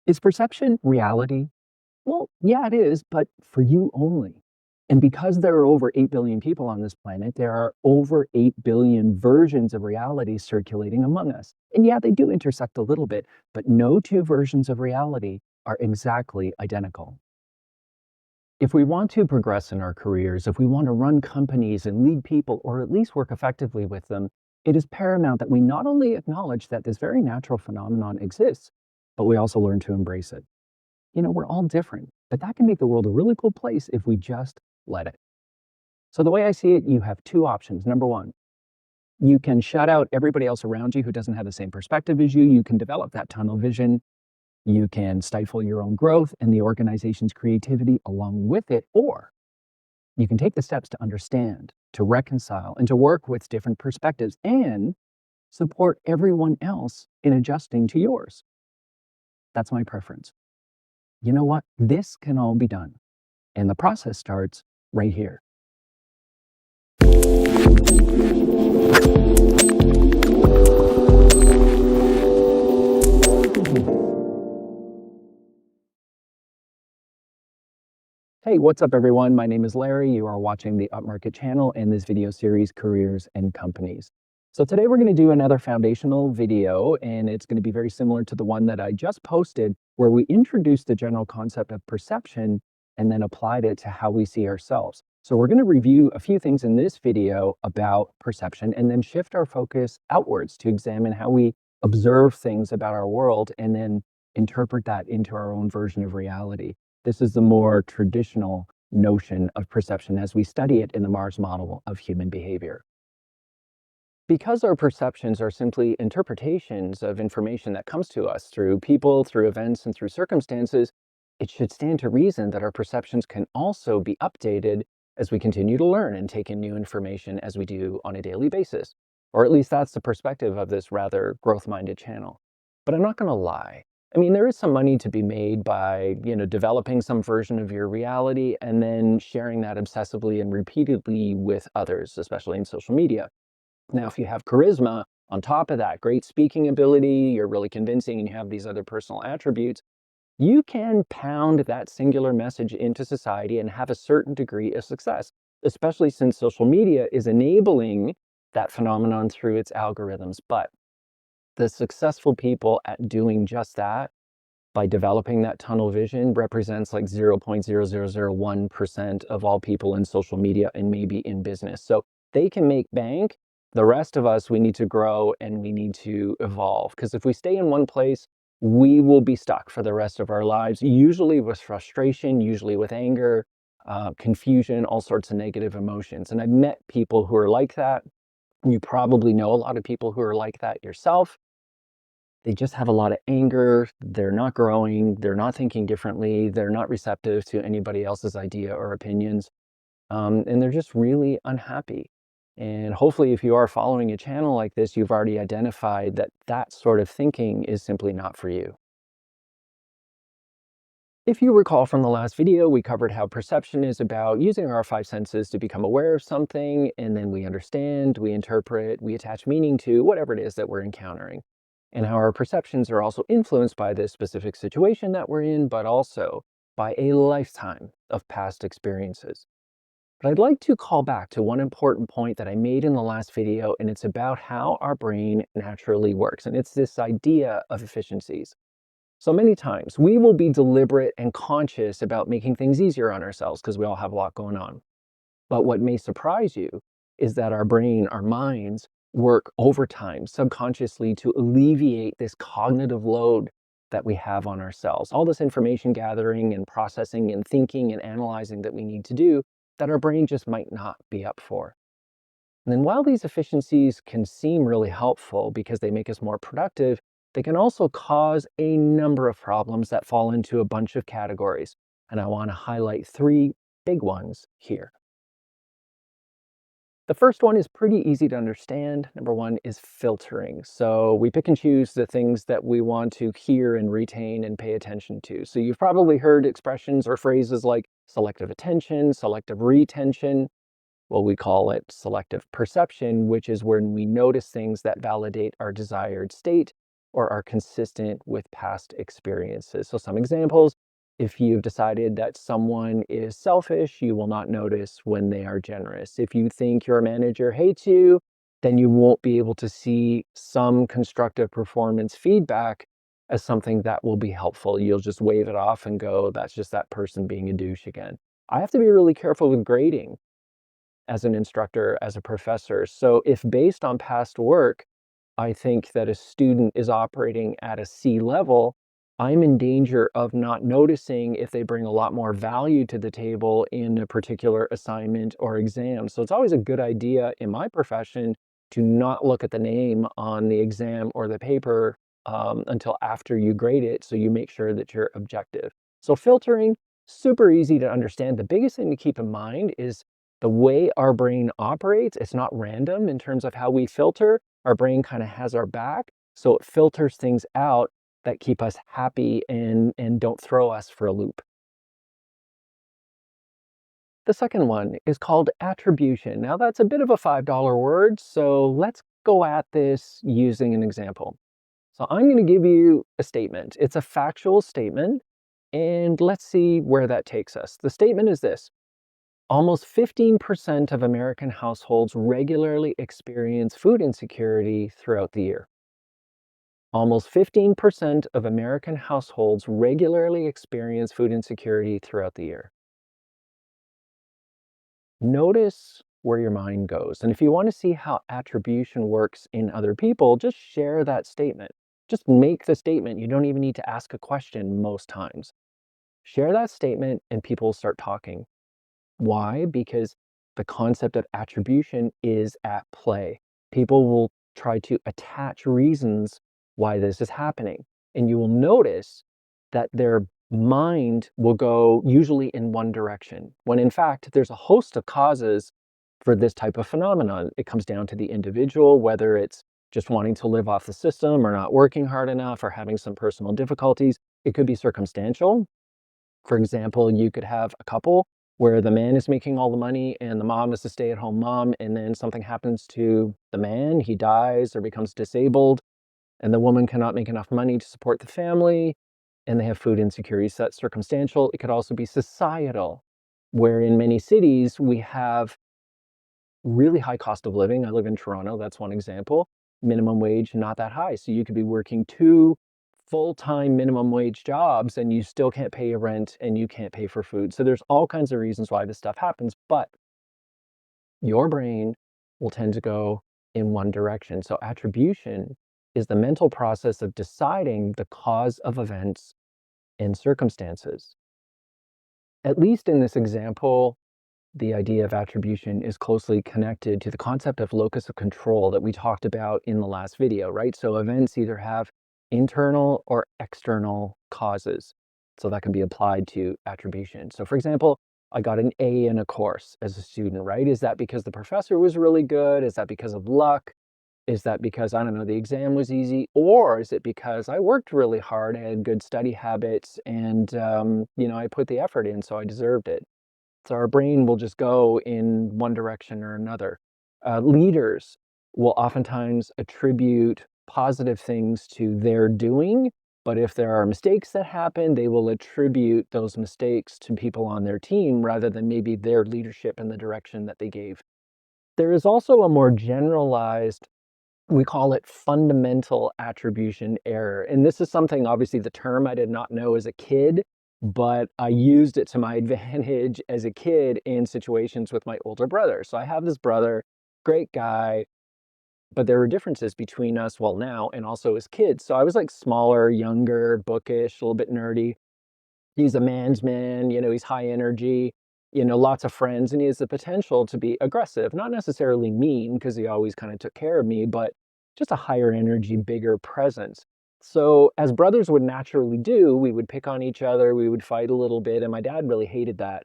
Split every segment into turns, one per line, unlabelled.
Is perception reality? Well, yeah, it is, but for you only. And because there are over 8 billion people on this planet, there are over 8 billion versions of reality circulating among us. And yeah, they do intersect a little bit, but no two versions of reality are exactly identical. If we want to progress in our careers, if we want to run companies and lead people, or at least work effectively with them, it is paramount that we not only acknowledge that this very natural phenomenon exists, but we also learn to embrace it. We're all different, but that can make the world a really cool place if we just let it. So, the way I see it, you have two options. Number one, you can shut out everybody else around you who doesn't have the same perspective as you. You can develop that tunnel vision. You can stifle your own growth and the organization's creativity along with it. Or you can take the steps to understand, to reconcile, and to work with different perspectives and support everyone else in adjusting to yours. That's my preference. You know what? This can all be done. And the process starts right here. Hey, what's up, everyone? My name is Larry. You are watching the Upmarket channel and this video series, Careers and Companies. So today we're going to do another foundational video, and it's going to be very similar to the one that I just posted, where we introduced the general concept of perception and then applied it to how we see ourselves. So we're going to review a few things in this video about perception and then shift our focus outwards to examine how we observe things about our world and then interpret that into our own version of reality. This is the more traditional notion of perception as we study it in the Mars model of human behavior. Because our perceptions are simply interpretations of information that comes to us through people, through events, and through circumstances, it should stand to reason that our perceptions can also be updated as we continue to learn and take in new information as we do on a daily basis. Or at least that's the perspective of this rather growth-minded channel. But I'm not going to lie. I mean, there is some money to be made by, developing some version of your reality and then sharing that obsessively and repeatedly with others, especially in social media. Now, if you have charisma on top of that, great speaking ability, you're really convincing, and you have these other personal attributes, you can pound that singular message into society and have a certain degree of success, especially since social media is enabling that phenomenon through its algorithms. But the successful people at doing just that by developing that tunnel vision represents like 0.0001% of all people in social media and maybe in business. So they can make bank. The rest of us, we need to grow and we need to evolve. Because if we stay in one place, we will be stuck for the rest of our lives, usually with frustration, usually with anger, confusion, all sorts of negative emotions. And I've met people who are like that. You probably know a lot of people who are like that yourself. They just have a lot of anger, they're not growing, they're not thinking differently, they're not receptive to anybody else's idea or opinions, and they're just really unhappy. And hopefully, if you are following a channel like this, you've already identified that that sort of thinking is simply not for you. If you recall from the last video, we covered how perception is about using our five senses to become aware of something, and then we understand, we interpret, we attach meaning to whatever it is that we're encountering. And how our perceptions are also influenced by this specific situation that we're in, but also by a lifetime of past experiences. But I'd like to call back to one important point that I made in the last video, and it's about how our brain naturally works. And it's this idea of efficiencies. So many times we will be deliberate and conscious about making things easier on ourselves because we all have a lot going on. But what may surprise you is that our brain, our minds, work overtime subconsciously to alleviate this cognitive load that we have on ourselves. All this information gathering and processing and thinking and analyzing that we need to do that our brain just might not be up for. And then while these efficiencies can seem really helpful because they make us more productive, they can also cause a number of problems that fall into a bunch of categories. And I want to highlight three big ones here. The first one is pretty easy to understand. Number one is filtering. So we pick and choose the things that we want to hear and retain and pay attention to. So you've probably heard expressions or phrases like selective attention, selective retention. Well, we call it selective perception, which is when we notice things that validate our desired state or are consistent with past experiences. So some examples, if you've decided that someone is selfish, you will not notice when they are generous. If you think your manager hates you, then you won't be able to see some constructive performance feedback as something that will be helpful. You'll just wave it off and go, that's just that person being a douche again. I have to be really careful with grading as an instructor, as a professor. So if based on past work, I think that a student is operating at a C level, I'm in danger of not noticing if they bring a lot more value to the table in a particular assignment or exam. So it's always a good idea in my profession to not look at the name on the exam or the paper until after you grade it, so you make sure that you're objective. So filtering, super easy to understand. The biggest thing to keep in mind is the way our brain operates. It's not random in terms of how we filter. Our brain kind of has our back, so it filters things out that keep us happy and don't throw us for a loop. The second one is called attribution. Now that's a bit of a $5 word, so let's go at this using an example. So I'm going to give you a statement. It's a factual statement, and let's see where that takes us. The statement is this: almost 15% of American households regularly experience food insecurity throughout the year. Almost 15% of American households regularly experience food insecurity throughout the year. Notice where your mind goes. And if you want to see how attribution works in other people, just share that statement. Just make the statement. You don't even need to ask a question most times. Share that statement and people will start talking. Why? Because the concept of attribution is at play. People will try to attach reasons why this is happening. And you will notice that their mind will go usually in one direction, when in fact, there's a host of causes for this type of phenomenon. It comes down to the individual, whether it's just wanting to live off the system or not working hard enough or having some personal difficulties. It could be circumstantial. For example, you could have a couple where the man is making all the money and the mom is a stay-at-home mom, and then something happens to the man, he dies or becomes disabled, and the woman cannot make enough money to support the family, and they have food insecurity. So that's circumstantial. It could also be societal, where in many cities we have really high cost of living. I live in Toronto, that's one example. Minimum wage, not that high. So you could be working two full-time minimum wage jobs and you still can't pay your rent and you can't pay for food. So there's all kinds of reasons why this stuff happens, but your brain will tend to go in one direction. So attribution is the mental process of deciding the cause of events and circumstances. At least in this example, the idea of attribution is closely connected to the concept of locus of control that we talked about in the last video, right? So events either have internal or external causes. So that can be applied to attribution. So for example, I got an A in a course as a student, right? Is that because the professor was really good? Is that because of luck? Is that because, I don't know, the exam was easy? Or is it because I worked really hard, I had good study habits, and, I put the effort in, so I deserved it? So our brain will just go in one direction or another. Leaders will oftentimes attribute positive things to their doing, but if there are mistakes that happen, they will attribute those mistakes to people on their team rather than maybe their leadership and the direction that they gave. There is also a more generalized, we call it fundamental attribution error. And this is something, obviously, the term I did not know as a kid, but I used it to my advantage as a kid in situations with my older brother. So I have this brother, great guy, but there were differences between us, well, now and also as kids. So I was like smaller, younger, bookish, a little bit nerdy. He's a man's man, he's high energy, lots of friends, and he has the potential to be aggressive, not necessarily mean because he always kind of took care of me, but just a higher energy, bigger presence. So as brothers would naturally do, we would pick on each other, we would fight a little bit, and my dad really hated that.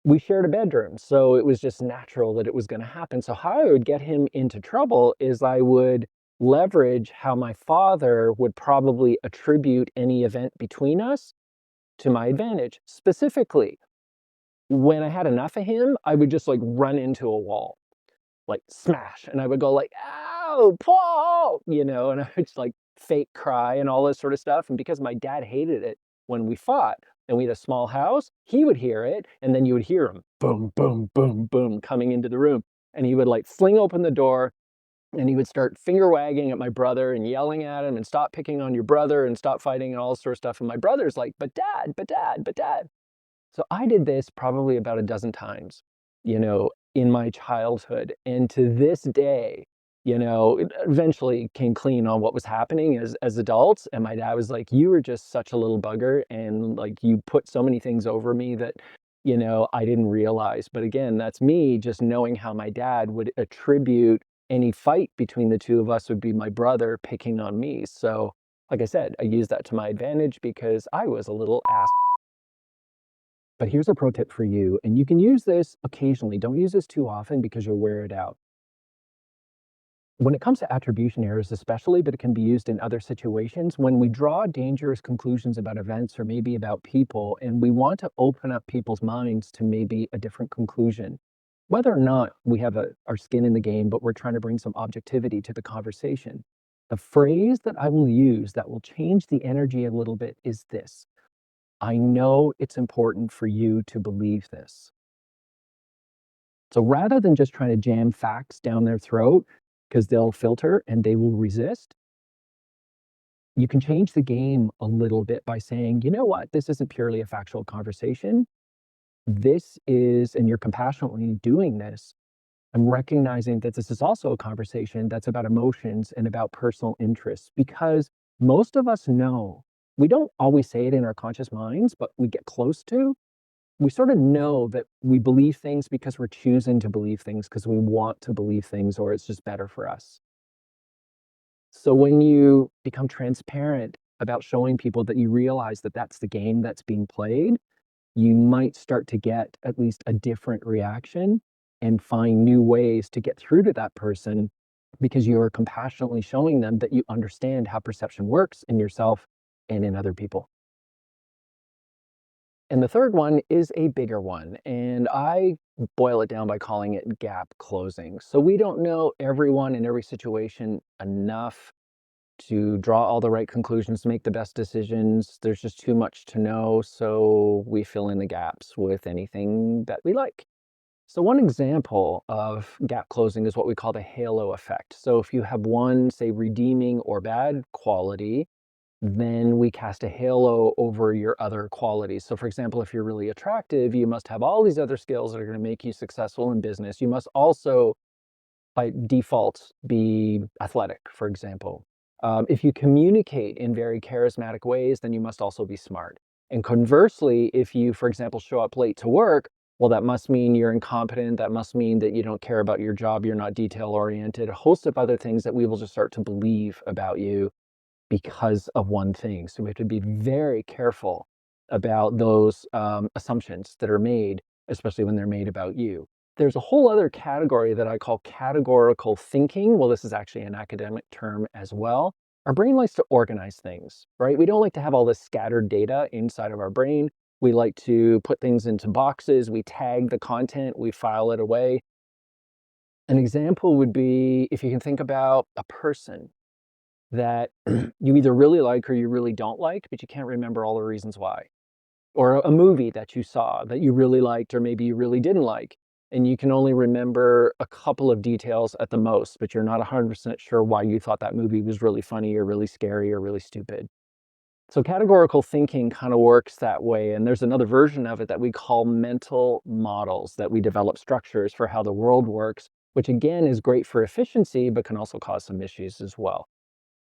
We shared a bedroom, so it was just natural that it was going to happen. So how I would get him into trouble is I would leverage how my father would probably attribute any event between us to my advantage. Specifically, when I had enough of him, I would just like run into a wall, like smash, and I would go like, "Ow, Paul!" And I would just like fake cry and all this sort of stuff. And because my dad hated it when we fought and we had a small house, he would hear it, and then you would hear him boom, boom, boom, boom coming into the room. And he would like fling open the door and he would start finger wagging at my brother and yelling at him and stop picking on your brother and stop fighting and all this sort of stuff. And my brother's like, but dad, but dad, but dad. So I did this probably about a dozen times, in my childhood. And to this day, it eventually came clean on what was happening as adults. And my dad was like, you were just such a little bugger. And like, you put so many things over me that, I didn't realize. But again, that's me just knowing how my dad would attribute any fight between the two of us would be my brother picking on me. So, like I said, I used that to my advantage because I was a little ass. But here's a pro tip for you, and you can use this occasionally. Don't use this too often because you'll wear it out. When it comes to attribution errors, especially, but it can be used in other situations, when we draw dangerous conclusions about events or maybe about people, and we want to open up people's minds to maybe a different conclusion, whether or not we have our skin in the game, but we're trying to bring some objectivity to the conversation. The phrase that I will use that will change the energy a little bit is this: I know it's important for you to believe this. So rather than just trying to jam facts down their throat, because they'll filter and they will resist, you can change the game a little bit by saying, you know what, this isn't purely a factual conversation. This is, and you're compassionately doing this. I'm recognizing that this is also a conversation that's about emotions and about personal interests, because most of us know, we don't always say it in our conscious minds, but we get close to, we sort of know that we believe things because we're choosing to believe things because we want to believe things, or it's just better for us. So when you become transparent about showing people that you realize that that's the game that's being played, you might start to get at least a different reaction and find new ways to get through to that person because you're compassionately showing them that you understand how perception works in yourself and in other people. And the third one is a bigger one, and I boil it down by calling it gap closing. So we don't know everyone in every situation enough to draw all the right conclusions, make the best decisions. There's just too much to know, so we fill in the gaps with anything that we like. So one example of gap closing is what we call the halo effect. So if you have one, say, redeeming or bad quality, then we cast a halo over your other qualities. So for example, if you're really attractive, you must have all these other skills that are going to make you successful in business. You must also, by default, be athletic, for example. If you communicate in very charismatic ways, then you must also be smart. And conversely, if you, for example, show up late to work, well, that must mean you're incompetent. That must mean that you don't care about your job. You're not detail oriented. A host of other things that we will just start to believe about you because of one thing. So we have to be very careful about those assumptions that are made, especially when they're made about you. There's a whole other category that I call categorical thinking. Well, this is actually an academic term as well. Our brain likes to organize things, right? We don't like to have all this scattered data inside of our brain. We like to put things into boxes. We tag the content, we file it away. An example would be if you can think about a person that you either really like or you really don't like, but you can't remember all the reasons why. Or a movie that you saw that you really liked or maybe you really didn't like, and you can only remember a couple of details at the most, but you're not 100% sure why you thought that movie was really funny or really scary or really stupid. So categorical thinking kind of works that way, and there's another version of it that we call mental models, that we develop structures for how the world works, which again is great for efficiency, but can also cause some issues as well.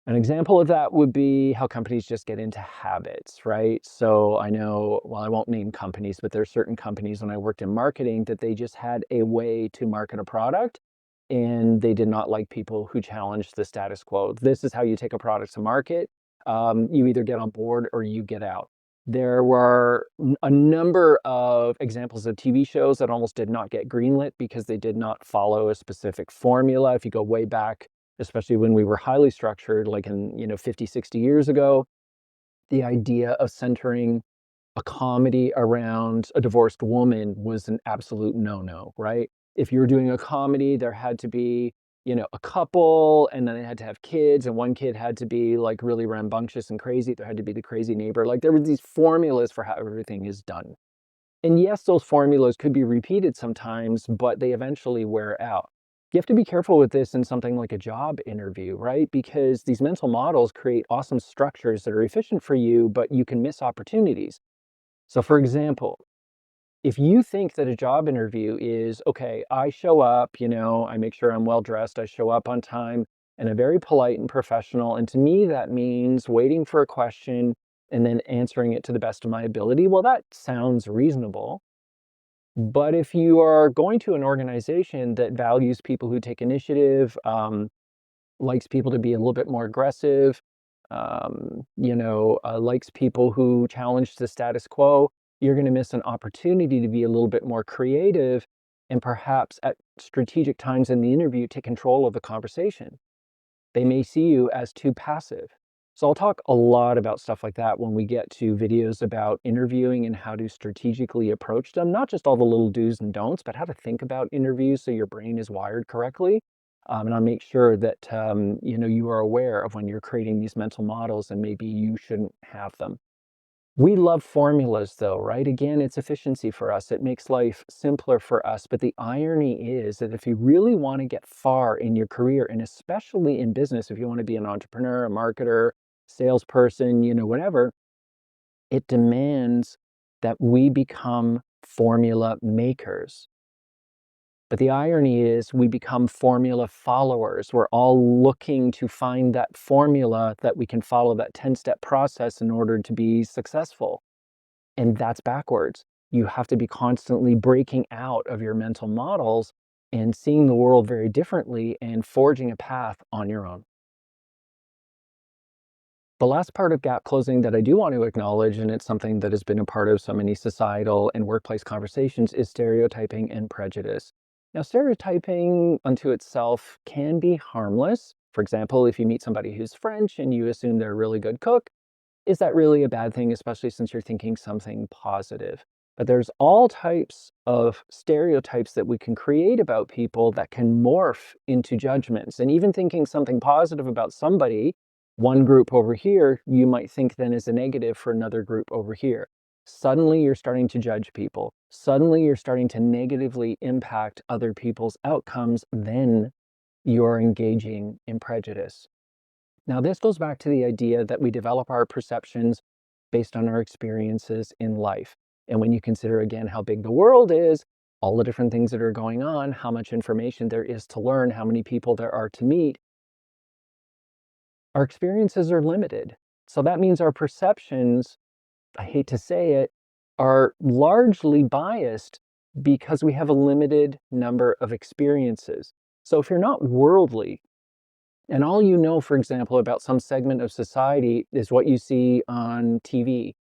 An example of that would be how companies just get into habits, right? So I know, well, I won't name companies, but there are certain companies when I worked in marketing that they just had a way to market a product and they did not like people who challenged the status quo. This is how you take a product to market. You either get on board or you get out. There were a number of examples of TV shows that almost did not get greenlit because they did not follow a specific formula. If you go way back, especially when we were highly structured, like in, 50, 60 years ago, the idea of centering a comedy around a divorced woman was an absolute no-no, right? If you were doing a comedy, there had to be a couple, and then they had to have kids, and one kid had to be, like, really rambunctious and crazy. There had to be the crazy neighbor. Like, there were these formulas for how everything is done. And yes, those formulas could be repeated sometimes, but they eventually wear out. You have to be careful with this in something like a job interview, right? Because these mental models create awesome structures that are efficient for you, but you can miss opportunities. So, for example, if you think that a job interview is, okay, I show up, I make sure I'm well dressed, I show up on time, and I'm very polite and professional. And to me, that means waiting for a question and then answering it to the best of my ability. Well, that sounds reasonable. But if you are going to an organization that values people who take initiative, likes people to be a little bit more aggressive, likes people who challenge the status quo, you're going to miss an opportunity to be a little bit more creative and perhaps at strategic times in the interview take control of the conversation. They may see you as too passive. So I'll talk a lot about stuff like that when we get to videos about interviewing and how to strategically approach them, not just all the little do's and don'ts, but how to think about interviews so your brain is wired correctly. And I'll make sure that you are aware of when you're creating these mental models and maybe you shouldn't have them. We love formulas though, right? Again, it's efficiency for us. It makes life simpler for us. But the irony is that if you really want to get far in your career, and especially in business, if you want to be an entrepreneur, a marketer, salesperson, whatever, it demands that we become formula makers. But the irony is we become formula followers. We're all looking to find that formula that we can follow, that 10-step process in order to be successful. And that's backwards. You have to be constantly breaking out of your mental models and seeing the world very differently and forging a path on your own. The last part of gap closing that I do want to acknowledge, and it's something that has been a part of so many societal and workplace conversations, is stereotyping and prejudice. Now, stereotyping unto itself can be harmless. For example, if you meet somebody who's French and you assume they're a really good cook, is that really a bad thing, especially since you're thinking something positive? But there's all types of stereotypes that we can create about people that can morph into judgments. And even thinking something positive about somebody, one group over here, you might think then is a negative for another group over here. Suddenly you're starting to judge people. Suddenly you're starting to negatively impact other people's outcomes. Then you're engaging in prejudice. Now, this goes back to the idea that we develop our perceptions based on our experiences in life. And when you consider again how big the world is, all the different things that are going on, how much information there is to learn, how many people there are to meet, our experiences are limited. So that means our perceptions, I hate to say it, are largely biased because we have a limited number of experiences. So if you're not worldly, and all you know, for example, about some segment of society is what you see on TV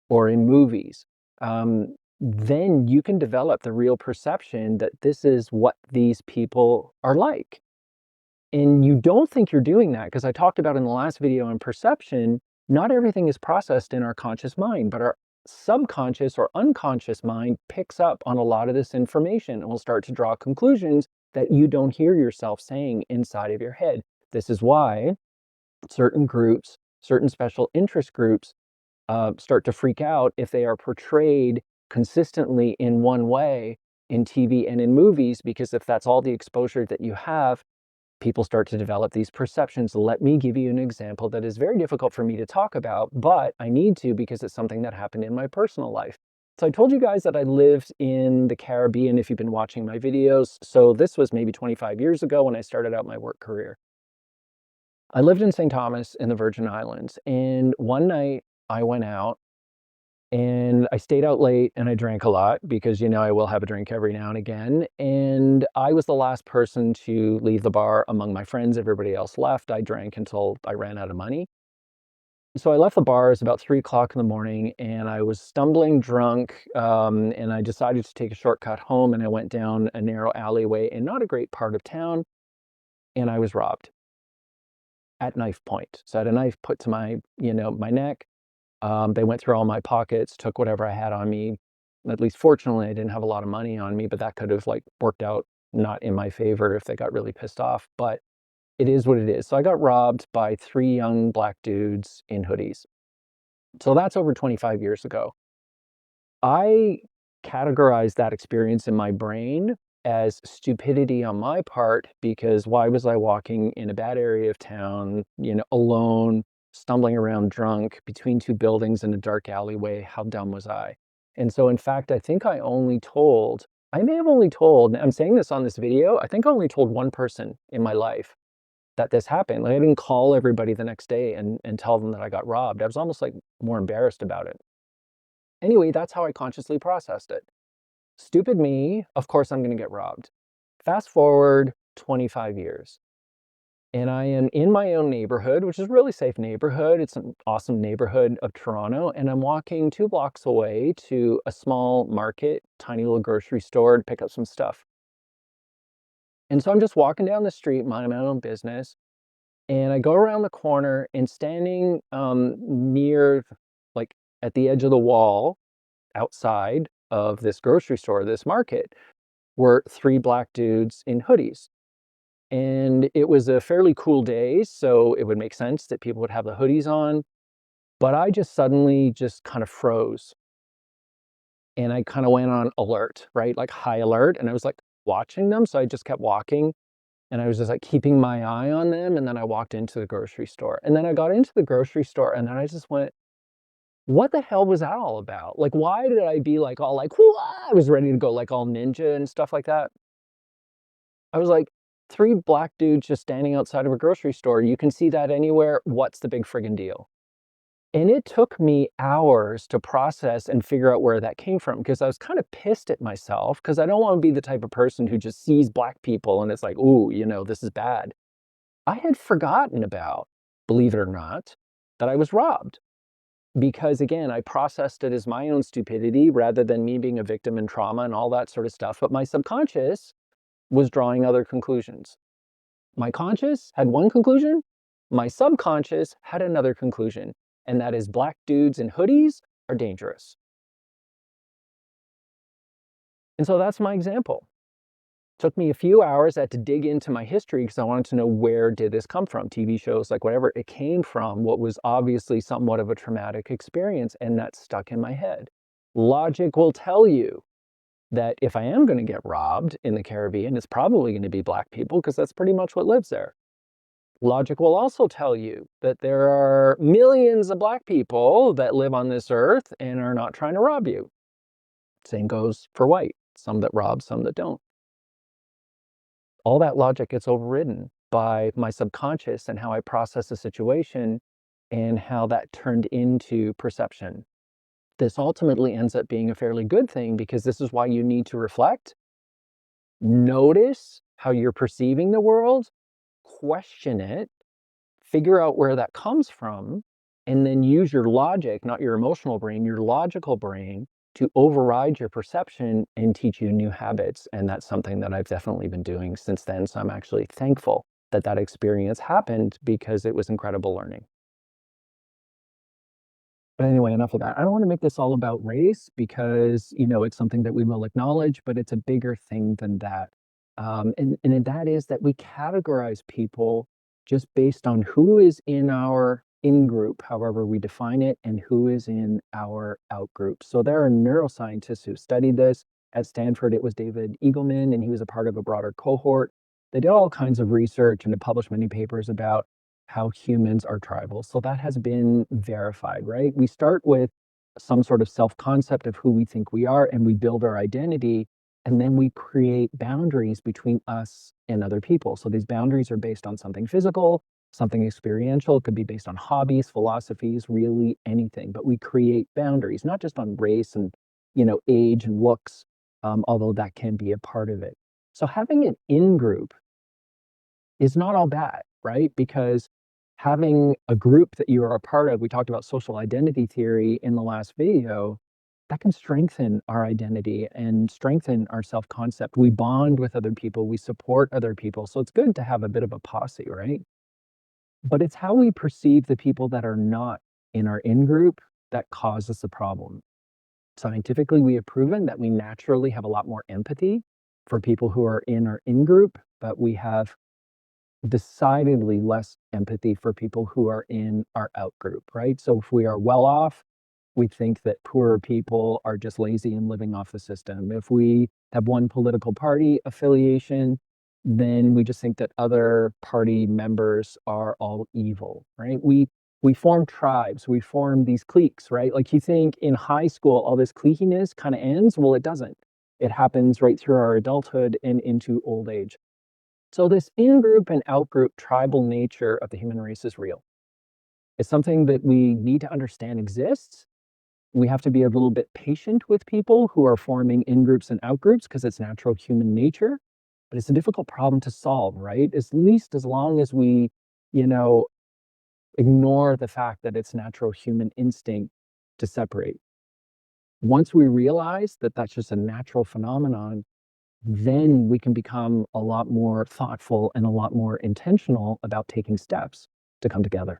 or in movies, then you can develop the real perception that this is what these people are like. And you don't think you're doing that because I talked about in the last video on perception, not everything is processed in our conscious mind, but our subconscious or unconscious mind picks up on a lot of this information and will start to draw conclusions that you don't hear yourself saying inside of your head. This is why certain groups, certain special interest groups, start to freak out if they are portrayed consistently in one way in TV and in movies, because if that's all the exposure that you have, people start to develop these perceptions. Let me give you an example that is very difficult for me to talk about, but I need to because it's something that happened in my personal life. So I told you guys that I lived in the Caribbean if you've been watching my videos. So this was maybe 25 years ago when I started out my work career. I lived in St. Thomas in the Virgin Islands, and one night I went out and I stayed out late and I drank a lot because, I will have a drink every now and again. And I was the last person to leave the bar among my friends. Everybody else left. I drank until I ran out of money. So I left the bar. It was about 3 o'clock in the morning and I was stumbling drunk. And I decided to take a shortcut home and I went down a narrow alleyway in not a great part of town and I was robbed at knife point. So I had a knife put to my neck. They went through all my pockets, took whatever I had on me. At least fortunately, I didn't have a lot of money on me, but that could have like worked out not in my favor if they got really pissed off, but it is what it is. So I got robbed by 3 young black dudes in hoodies. So that's over 25 years ago. I categorize that experience in my brain as stupidity on my part because why was I walking in a bad area of town, alone, stumbling around drunk between 2 buildings in a dark alleyway? How dumb was I? And so, in fact, I think I may have only told, I'm saying this on this video, I think I only told one person in my life that this happened. Like, I didn't call everybody the next day and tell them that I got robbed. I was almost like more embarrassed about it. Anyway, that's how I consciously processed it. Stupid me, of course I'm gonna get robbed. Fast forward 25 years, and I am in my own neighborhood, which is a really safe neighborhood. It's an awesome neighborhood of Toronto, and I'm walking 2 blocks away to a small market, tiny little grocery store to pick up some stuff. And so I'm just walking down the street, minding my own business, and I go around the corner and standing, near, like, at the edge of the wall outside of this grocery store, this market, were 3 black dudes in hoodies. And it was a fairly cool day, so it would make sense that people would have the hoodies on, but I just suddenly just kind of froze, and I kinda went on alert, right? Like, high alert, and I was, like, watching them, so I just kept walking, and I was just, like, keeping my eye on them, and then I walked into the grocery store. And then I got into the grocery store, and then I just went, "What the hell was that all about?" Like, why did I be, like, all like, "Whoa!" I was ready to go, like, all ninja and stuff like that. I was like, 3 black dudes just standing outside of a grocery store, you can see that anywhere, what's the big friggin' deal? And it took me hours to process and figure out where that came from because I was kinda pissed at myself because I don't wanna be the type of person who just sees black people and it's like, "Ooh, this is bad." I had forgotten about, believe it or not, that I was robbed because, again, I processed it as my own stupidity rather than me being a victim in trauma and all that sort of stuff, but my subconscious was drawing other conclusions. My conscious had one conclusion, my subconscious had another conclusion, and that is black dudes in hoodies are dangerous. And so that's my example. Took me a few hours, I had to dig into my history because I wanted to know where did this come from, TV shows, like whatever. It came from what was obviously somewhat of a traumatic experience, and that stuck in my head. Logic will tell you that if I am gonna get robbed in the Caribbean, it's probably gonna be black people because that's pretty much what lives there. Logic will also tell you that there are millions of black people that live on this earth and are not trying to rob you. Same goes for white, some that rob, some that don't. All that logic gets overridden by my subconscious and how I process a situation and how that turned into perception. This ultimately ends up being a fairly good thing because this is why you need to reflect, notice how you're perceiving the world, question it, figure out where that comes from, and then use your logic, not your emotional brain, your logical brain to override your perception and teach you new habits. And that's something that I've definitely been doing since then. So I'm actually thankful that that experience happened because it was incredible learning. But anyway, enough of that. I don't want to make this all about race because, it's something that we will acknowledge, but it's a bigger thing than that. And that is that we categorize people just based on who is in our in group, however we define it, and who is in our out group. So there are neuroscientists who studied this. At Stanford, it was David Eagleman, and he was a part of a broader cohort. They did all kinds of research and they published many papers about how humans are tribal. So that has been verified, right? We start with some sort of self concept of who we think we are, and we build our identity, and then we create boundaries between us and other people. So these boundaries are based on something physical, something experiential. It could be based on hobbies, philosophies, really anything. But we create boundaries, not just on race and age and looks, although that can be a part of it. So having an in group is not all bad, right? Because having a group that you are a part of, we talked about social identity theory in the last video, that can strengthen our identity and strengthen our self concept. We bond with other people, we support other people. So it's good to have a bit of a posse, right? But it's how we perceive the people that are not in our in group that causes the problem. Scientifically, we have proven that we naturally have a lot more empathy for people who are in our in-group, but we have decidedly less empathy for people who are in our out-group, right? So if we are well off, we think that poorer people are just lazy and living off the system. If we have one political party affiliation, then we just think that other party members are all evil, right? We form tribes, we form these cliques, right? Like you think in high school, all this cliquiness kind of ends. Well, it doesn't. It happens right through our adulthood and into old age. So this in-group and out-group tribal nature of the human race is real. It's something that we need to understand exists. We have to be a little bit patient with people who are forming in-groups and out-groups because it's natural human nature, but it's a difficult problem to solve, right? At least as long as we, you know, ignore the fact that it's natural human instinct to separate. Once we realize that that's just a natural phenomenon, then we can become a lot more thoughtful and a lot more intentional about taking steps to come together.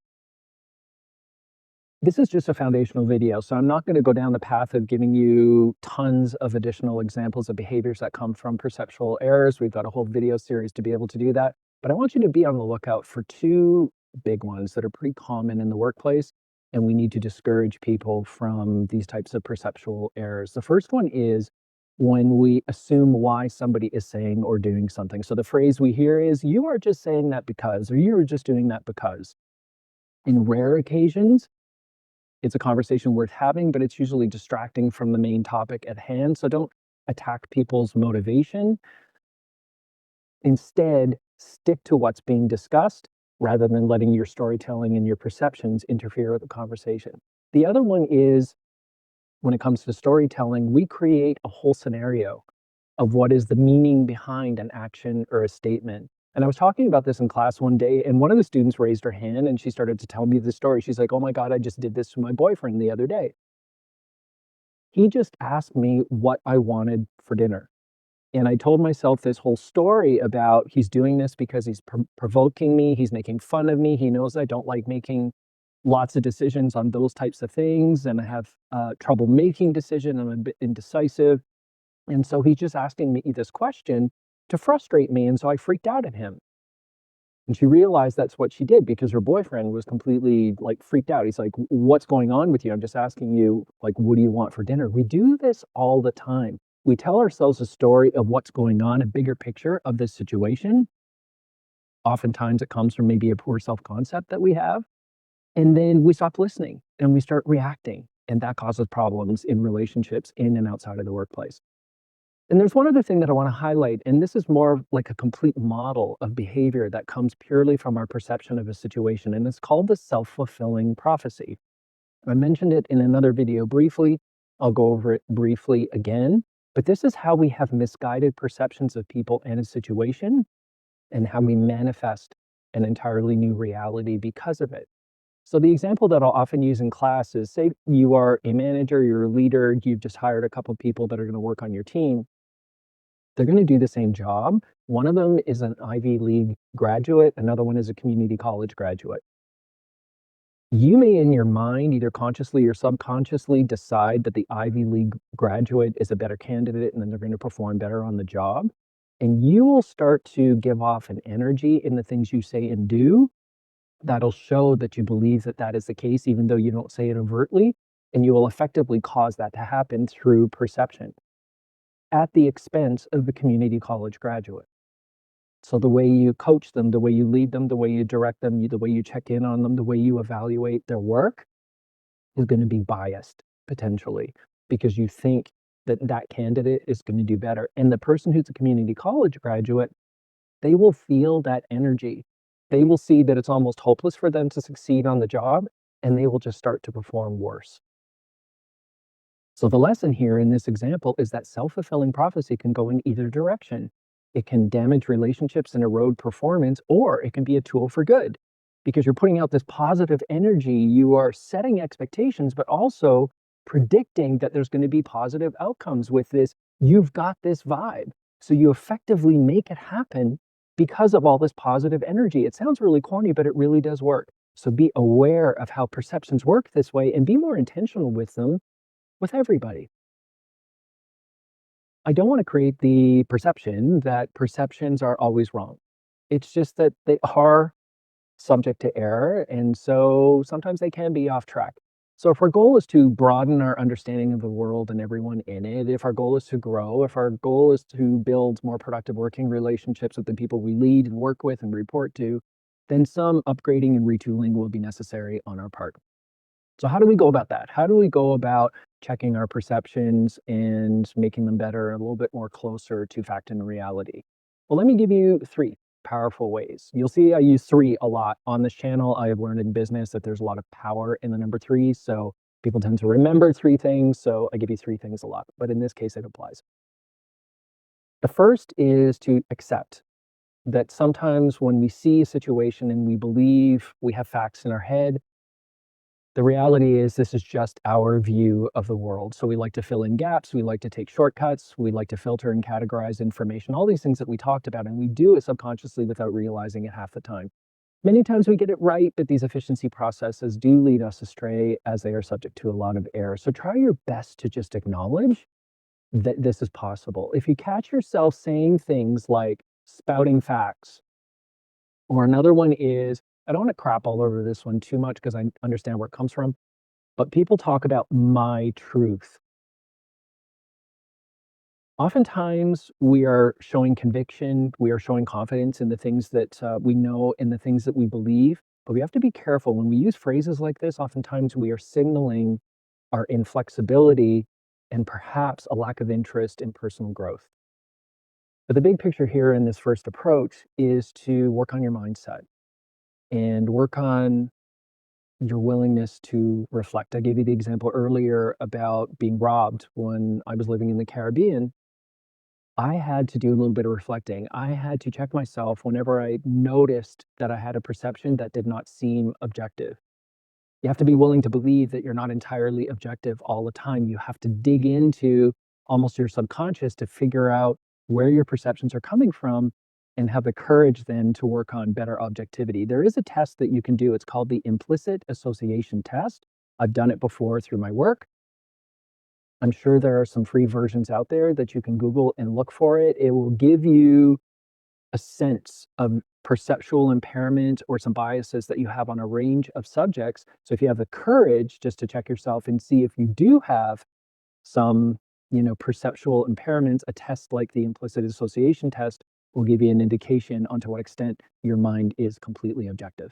This is just a foundational video, so I'm not going to go down the path of giving you tons of additional examples of behaviors that come from perceptual errors. We've got a whole video series to be able to do that. But I want you to be on the lookout for two big ones that are pretty common in the workplace, and we need to discourage people from these types of perceptual errors. The first one is when we assume why somebody is saying or doing something. So the phrase we hear is, "You are just saying that because," or "You are just doing that because." In rare occasions, it's a conversation worth having, but it's usually distracting from the main topic at hand. So don't attack people's motivation. Instead, stick to what's being discussed rather than letting your storytelling and your perceptions interfere with the conversation. The other one is when it comes to storytelling, we create a whole scenario of what is the meaning behind an action or a statement. And I was talking about this in class one day, and one of the students raised her hand and she started to tell me the story. She's like, "Oh my God, I just did this to my boyfriend the other day. He just asked me what I wanted for dinner." And I told myself this whole story about he's doing this because he's provoking me, he's making fun of me, he knows I don't like making lots of decisions on those types of things, and I have trouble making decisions, I'm a bit indecisive. And so he's just asking me this question to frustrate me, and so I freaked out at him. And she realized that's what she did because her boyfriend was completely, like, freaked out. He's like, "What's going on with you? I'm just asking you, like, what do you want for dinner?" We do this all the time. We tell ourselves a story of what's going on, a bigger picture of this situation. Oftentimes, it comes from maybe a poor self-concept that we have, and then we stop listening, and we start reacting, and that causes problems in relationships in and outside of the workplace. And there's one other thing that I wanna highlight, and this is more of like a complete model of behavior that comes purely from our perception of a situation, and it's called the self-fulfilling prophecy. I mentioned it in another video briefly. I'll go over it briefly again, but this is how we have misguided perceptions of people and a situation, and how we manifest an entirely new reality because of it. So the example that I'll often use in class is, say you are a manager, you're a leader, you've just hired a couple people that are gonna work on your team. They're gonna do the same job. One of them is an Ivy League graduate, another one is a community college graduate. You may, in your mind, either consciously or subconsciously, decide that the Ivy League graduate is a better candidate and then they're gonna perform better on the job. And you will start to give off an energy in the things you say and do that'll show that you believe that that is the case, even though you don't say it overtly, and you will effectively cause that to happen through perception at the expense of the community college graduate. So the way you coach them, the way you lead them, the way you direct them, the way you check in on them, the way you evaluate their work is gonna be biased potentially because you think that that candidate is gonna do better. And the person who's a community college graduate, they will feel that energy. They will see that it's almost hopeless for them to succeed on the job, and they will just start to perform worse. So the lesson here in this example is that self-fulfilling prophecy can go in either direction. It can damage relationships and erode performance, or it can be a tool for good because you're putting out this positive energy. You are setting expectations, but also predicting that there's going to be positive outcomes with this. You've got this vibe. So you effectively make it happen because of all this positive energy. It sounds really corny, but it really does work. So be aware of how perceptions work this way and be more intentional with them with everybody. I don't want to create the perception that perceptions are always wrong. It's just that they are subject to error, and so sometimes they can be off track. So if our goal is to broaden our understanding of the world and everyone in it, if our goal is to grow, if our goal is to build more productive working relationships with the people we lead and work with and report to, then some upgrading and retooling will be necessary on our part. So how do we go about that? How do we go about checking our perceptions and making them better, a little bit more closer to fact and reality? Well, let me give you three powerful ways. You'll see I use three a lot on this channel. I have learned in business that there's a lot of power in the number three. So people tend to remember three things. So I give you three things a lot, but in this case, it applies. The first is to accept that sometimes when we see a situation and we believe we have facts in our head, the reality is this is just our view of the world. So we like to fill in gaps, we like to take shortcuts, we like to filter and categorize information, all these things that we talked about, and we do it subconsciously without realizing it half the time. Many times we get it right, but these efficiency processes do lead us astray as they are subject to a lot of error. So try your best to just acknowledge that this is possible. If you catch yourself saying things like spouting facts, or another one is, I don't want to crap all over this one too much because I understand where it comes from, but people talk about my truth. Oftentimes, we are showing conviction, we are showing confidence in the things that we know and the things that we believe. But we have to be careful when we use phrases like this. Oftentimes, we are signaling our inflexibility and perhaps a lack of interest in personal growth. But the big picture here in this first approach is to work on your mindset and work on your willingness to reflect. I gave you the example earlier about being robbed when I was living in the Caribbean. I had to do a little bit of reflecting. I had to check myself whenever I noticed that I had a perception that did not seem objective. You have to be willing to believe that you're not entirely objective all the time. You have to dig into almost your subconscious to figure out where your perceptions are coming from and have the courage then to work on better objectivity. There is a test that you can do. It's called the implicit association test. I've done it before through my work. I'm sure there are some free versions out there that you can Google and look for it. It will give you a sense of perceptual impairment or some biases that you have on a range of subjects. So if you have the courage just to check yourself and see if you do have some, perceptual impairments, a test like the implicit association test will give you an indication onto what extent your mind is completely objective.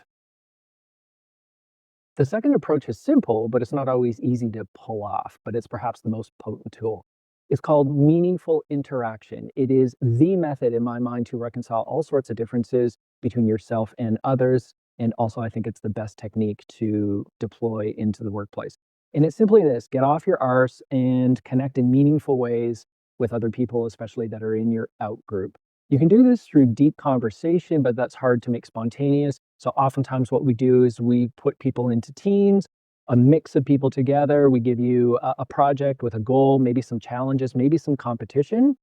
The second approach is simple, but it's not always easy to pull off, but it's perhaps the most potent tool. It's called meaningful interaction. It is the method in my mind to reconcile all sorts of differences between yourself and others. And also, I think it's the best technique to deploy into the workplace. And it's simply this: get off your arse and connect in meaningful ways with other people, especially that are in your out group. You can do this through deep conversation, but that's hard to make spontaneous. So oftentimes what we do is we put people into teams, a mix of people together. We give you a project with a goal, maybe some challenges, maybe some competition,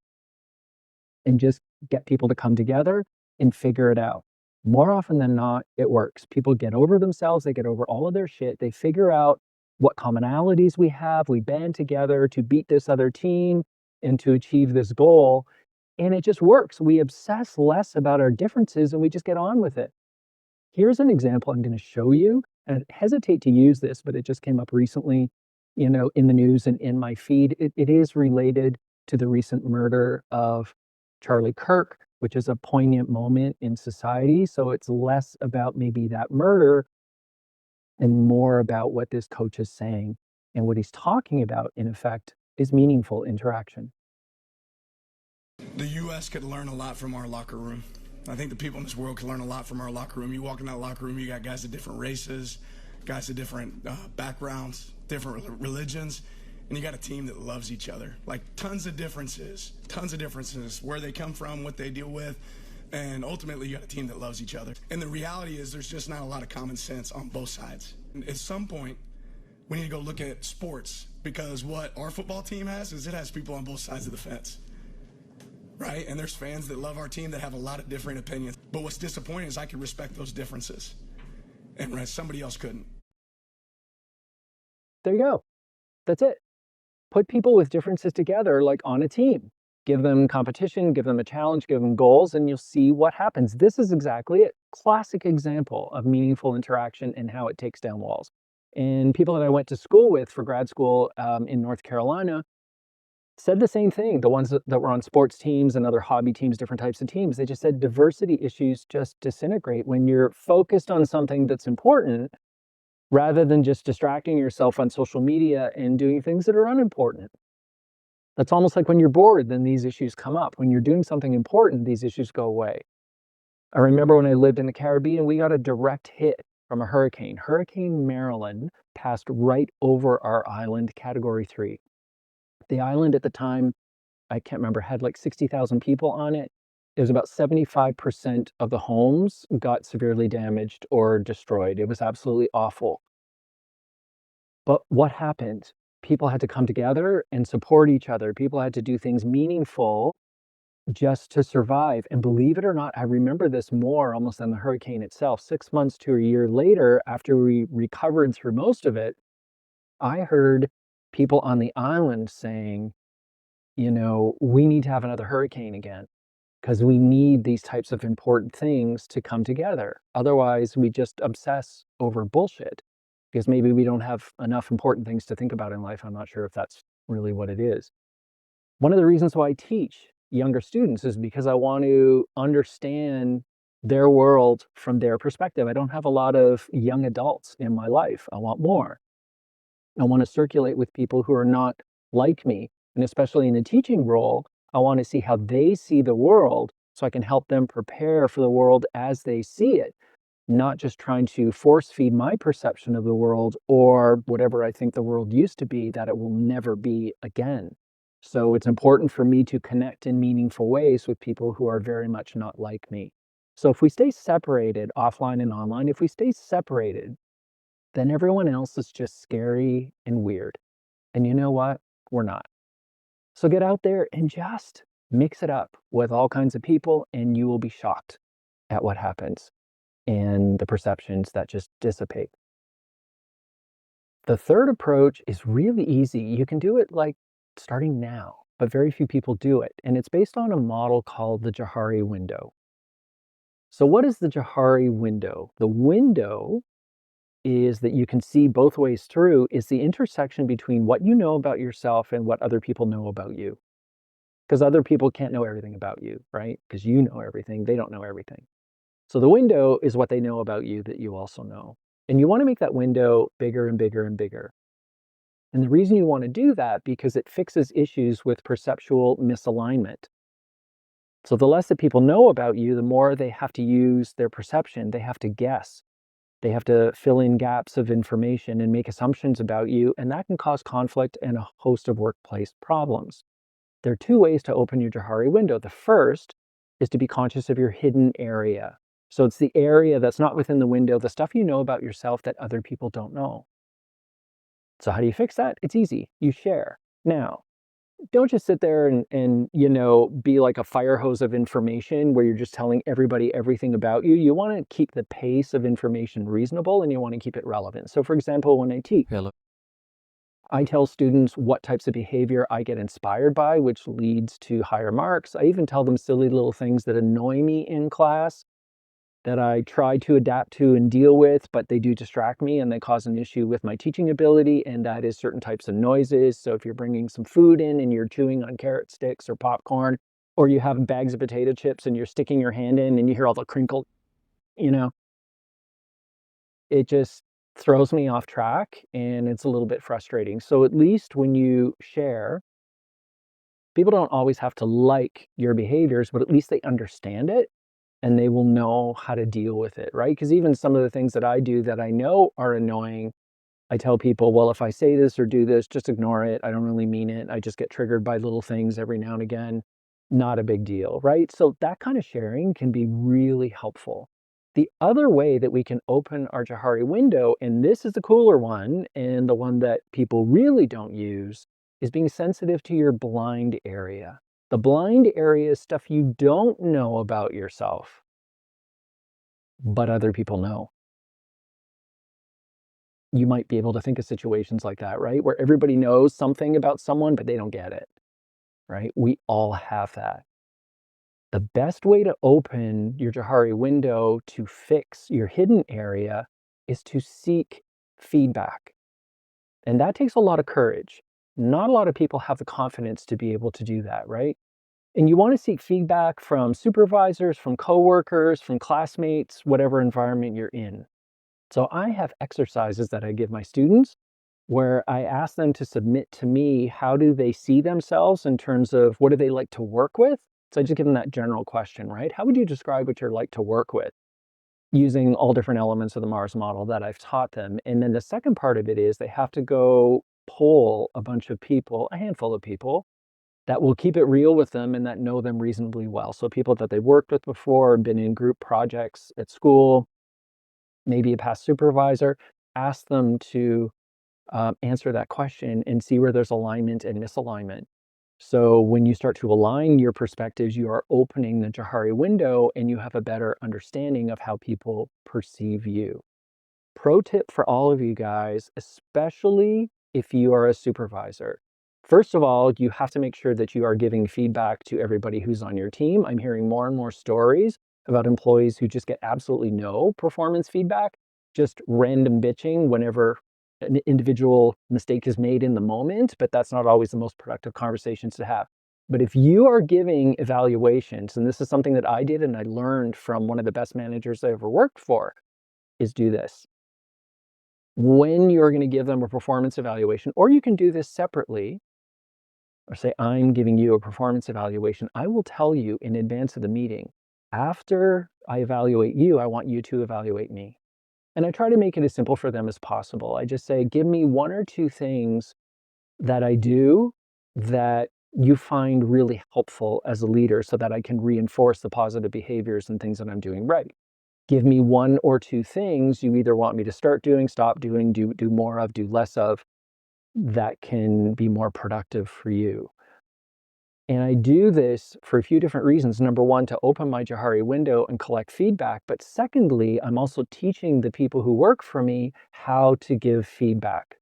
and just get people to come together and figure it out. More often than not, it works. People get over themselves, they get over all of their shit, they figure out what commonalities we have, we band together to beat this other team and to achieve this goal. And it just works. We obsess less about our differences and we just get on with it. Here's an example I'm going to show you, and I hesitate to use this, but it just came up recently, in the news and in my feed. It is related to the recent murder of Charlie Kirk, which is a poignant moment in society. So it's less about maybe that murder and more about what this coach is saying. And what he's talking about, in effect, is meaningful interaction.
The U.S. could learn a lot from our locker room. I think the people in this world can learn a lot from our locker room. You walk in that locker room, you got guys of different races, guys of different backgrounds, different religions, and you got a team that loves each other. Like tons of differences, where they come from, what they deal with, and ultimately you got a team that loves each other. And the reality is there's just not a lot of common sense on both sides. And at some point, we need to go look at sports, because what our football team has is it has people on both sides of the fence. Right? And there's fans that love our team that have a lot of different opinions. But what's disappointing is I can respect those differences, and somebody else couldn't.
There you go. That's it. Put people with differences together like on a team. Give them competition, give them a challenge, give them goals, and you'll see what happens. This is exactly it. Classic example of meaningful interaction and how it takes down walls. And people that I went to school with for grad school in North Carolina said the same thing. The ones that were on sports teams and other hobby teams, different types of teams, they just said diversity issues just disintegrate when you're focused on something that's important rather than just distracting yourself on social media and doing things that are unimportant. That's almost like when you're bored, then these issues come up. When you're doing something important, these issues go away. I remember when I lived in the Caribbean, we got a direct hit from a hurricane. Hurricane Marilyn passed right over our island, Category 3. The island at the time, I can't remember, had like 60,000 people on it. It was about 75% of the homes got severely damaged or destroyed. It was absolutely awful. But what happened? People had to come together and support each other. People had to do things meaningful just to survive. And believe it or not, I remember this more almost than the hurricane itself. 6 months to a year later, after we recovered through most of it, I heard people on the island saying, we need to have another hurricane again because we need these types of important things to come together. Otherwise, we just obsess over bullshit because maybe we don't have enough important things to think about in life. I'm not sure if that's really what it is. One of the reasons why I teach younger students is because I want to understand their world from their perspective. I don't have a lot of young adults in my life. I want more. I want to circulate with people who are not like me. And especially in a teaching role, I want to see how they see the world so I can help them prepare for the world as they see it, not just trying to force feed my perception of the world or whatever I think the world used to be that it will never be again. So it's important for me to connect in meaningful ways with people who are very much not like me. So if we stay separated offline and online, if we stay separated, then everyone else is just scary and weird. And you know what? We're not. So get out there and just mix it up with all kinds of people, and you will be shocked at what happens and the perceptions that just dissipate. The third approach is really easy. You can do it like starting now, but very few people do it. And it's based on a model called the Johari Window. So, what is the Johari Window? The window is that you can see both ways through is the intersection between what you know about yourself and what other people know about you. Because other people can't know everything about you, right? Because you know everything, they don't know everything. So the window is what they know about you that you also know. And you want to make that window bigger and bigger and bigger. And the reason you want to do that because it fixes issues with perceptual misalignment. So the less that people know about you, the more they have to use their perception. They have to guess. They have to fill in gaps of information and make assumptions about you, and that can cause conflict and a host of workplace problems. There are two ways to open your Johari window. The first is to be conscious of your hidden area. So it's the area that's not within the window, the stuff you know about yourself that other people don't know. So how do you fix that? It's easy. You share. Now, don't just sit there and be like a fire hose of information where you're just telling everybody everything about you. You want to keep the pace of information reasonable and you want to keep it relevant. So for example, when I teach, I tell students what types of behavior I get inspired by, which leads to higher marks. I even tell them silly little things that annoy me in class that I try to adapt to and deal with, but they do distract me and they cause an issue with my teaching ability, and that is certain types of noises. So if you're bringing some food in and you're chewing on carrot sticks or popcorn, or you have bags of potato chips and you're sticking your hand in and you hear all the crinkle, you know, it just throws me off track and it's a little bit frustrating. So at least when you share, people don't always have to like your behaviors, but at least they understand it and they will know how to deal with it, right? Because even some of the things that I do that I know are annoying, I tell people, well, if I say this or do this, just ignore it. I don't really mean it. I just get triggered by little things every now and again. Not a big deal, right? So that kind of sharing can be really helpful. The other way that we can open our Johari window, and this is the cooler one, and the one that people really don't use, is being sensitive to your blind area. The blind area is stuff you don't know about yourself, but other people know. You might be able to think of situations like that, right? Where everybody knows something about someone, but they don't get it. right? We all have that. The best way to open your Johari window to fix your hidden area is to seek feedback. And that takes a lot of courage. Not a lot of people have the confidence to be able to do that, right? And you want to seek feedback from supervisors, from coworkers, from classmates, whatever environment you're in. So I have exercises that I give my students where I ask them to submit to me how do they see themselves in terms of what do they like to work with. So I just give them that general question, right? How would you describe what you're like to work with? Using all different elements of the Mars model that I've taught them. And then the second part of it is they have to go poll a bunch of people, a handful of people that will keep it real with them and that know them reasonably well. So people that they've worked with before, been in group projects at school, maybe a past supervisor, ask them to answer that question and see where there's alignment and misalignment. So when you start to align your perspectives, you are opening the Johari window and you have a better understanding of how people perceive you. Pro tip for all of you guys, especially if you are a supervisor. First of all, you have to make sure that you are giving feedback to everybody who's on your team. I'm hearing more and more stories about employees who just get absolutely no performance feedback, just random bitching whenever an individual mistake is made in the moment, but that's not always the most productive conversations to have. But if you are giving evaluations, and this is something that I did and I learned from one of the best managers I ever worked for, is do this when you're going to give them a performance evaluation, or you can do this separately, or say, I'm giving you a performance evaluation, I will tell you in advance of the meeting, after I evaluate you, I want you to evaluate me. And I try to make it as simple for them as possible. I just say, give me one or two things that I do that you find really helpful as a leader so that I can reinforce the positive behaviors and things that I'm doing right. Give me one or two things you either want me to start doing, stop doing, do more of, do less of, that can be more productive for you. And I do this for a few different reasons. Number one, to open my Johari window and collect feedback. But secondly, I'm also teaching the people who work for me how to give feedback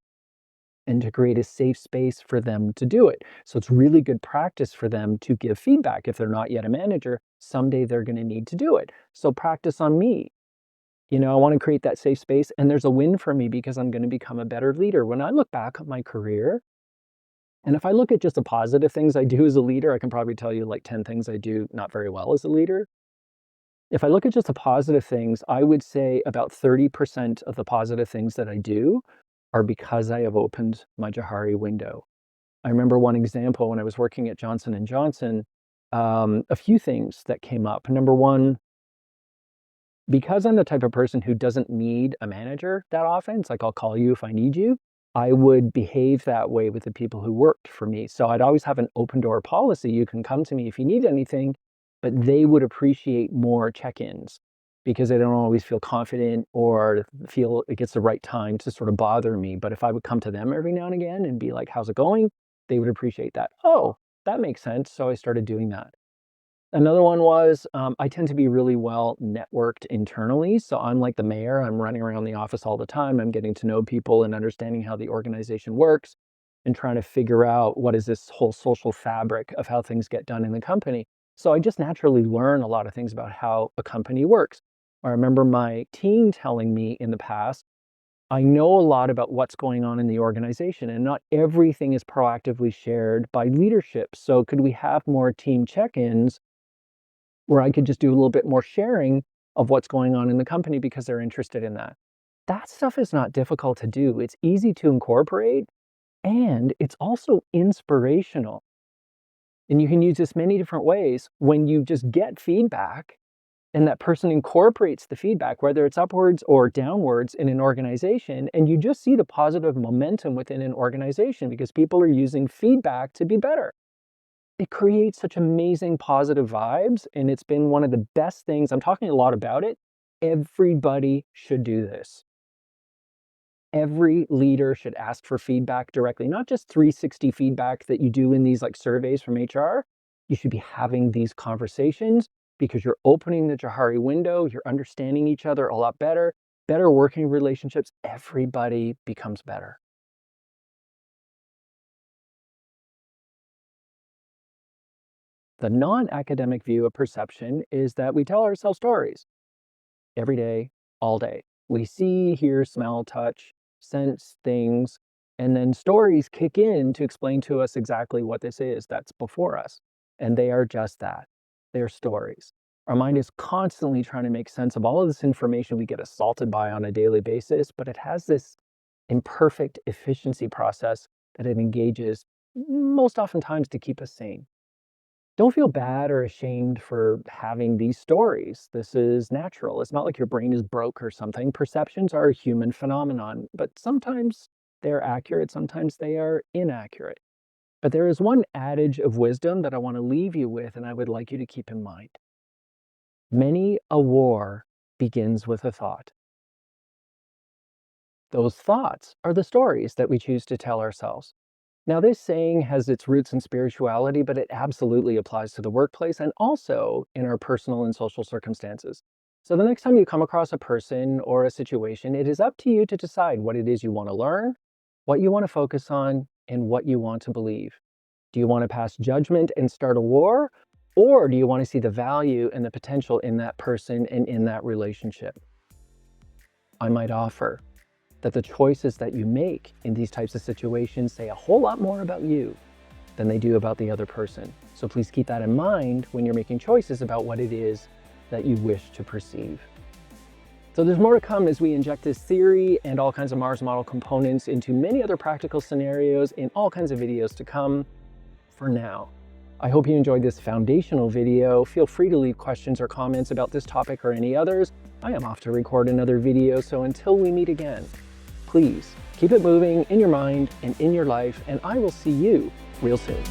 and to create a safe space for them to do it. So it's really good practice for them to give feedback. If they're not yet a manager, someday they're going to need to do it. So practice on me. I want to create that safe space, and there's a win for me because I'm going to become a better leader. When I look back at my career, and if I look at just the positive things I do as a leader, I can probably tell you like 10 things I do not very well as a leader. If I look at just the positive things, I would say about 30% of the positive things that I do are because I have opened my Johari window. I remember one example when I was working at Johnson and Johnson, a few things that came up. Number one, because I'm the type of person who doesn't need a manager that often, it's like I'll call you if I need you, I would behave that way with the people who worked for me. So I'd always have an open door policy. You can come to me if you need anything, but they would appreciate more check-ins because they don't always feel confident or feel it gets the right time to sort of bother me. But if I would come to them every now and again and be like, how's it going? They would appreciate that. Oh, that makes sense. So I started doing that. Another one was, I tend to be really well networked internally. So I'm like the mayor. I'm running around the office all the time. I'm getting to know people and understanding how the organization works and trying to figure out what is this whole social fabric of how things get done in the company. So I just naturally learn a lot of things about how a company works. I remember my team telling me in the past, I know a lot about what's going on in the organization, and not everything is proactively shared by leadership. So could we have more team check-ins where I could just do a little bit more sharing of what's going on in the company because they're interested in that? That stuff is not difficult to do. It's easy to incorporate, and it's also inspirational. And you can use this many different ways. When you just get feedback and that person incorporates the feedback, whether it's upwards or downwards in an organization, and you just see the positive momentum within an organization because people are using feedback to be better. It creates such amazing positive vibes, and it's been one of the best things. I'm talking a lot about it. Everybody should do this. Every leader should ask for feedback directly, not just 360 feedback that you do in these like surveys from HR. You should be having these conversations because you're opening the Johari window, you're understanding each other a lot better, better working relationships. Everybody becomes better. The non-academic view of perception is that we tell ourselves stories every day, all day. We see, hear, smell, touch, sense things, and then stories kick in to explain to us exactly what this is that's before us. And they are just that. They're stories. Our mind is constantly trying to make sense of all of this information we get assaulted by on a daily basis, but it has this imperfect efficiency process that it engages most oftentimes to keep us sane. Don't feel bad or ashamed for having these stories. This is natural. It's not like your brain is broke or something. Perceptions are a human phenomenon, but sometimes they're accurate, sometimes they are inaccurate. But there is one adage of wisdom that I want to leave you with, and I would like you to keep in mind. Many a war begins with a thought. Those thoughts are the stories that we choose to tell ourselves. Now, this saying has its roots in spirituality, but it absolutely applies to the workplace and also in our personal and social circumstances. So, the next time you come across a person or a situation, it is up to you to decide what it is you want to learn, what you want to focus on, and what you want to believe. Do you want to pass judgment and start a war? Or do you want to see the value and the potential in that person and in that relationship? I might offer that the choices that you make in these types of situations say a whole lot more about you than they do about the other person. So please keep that in mind when you're making choices about what it is that you wish to perceive. So there's more to come as we inject this theory and all kinds of Mars model components into many other practical scenarios in all kinds of videos to come. For now, I hope you enjoyed this foundational video. Feel free to leave questions or comments about this topic or any others. I am off to record another video, so until we meet again, please keep it moving in your mind and in your life, and I will see you real soon.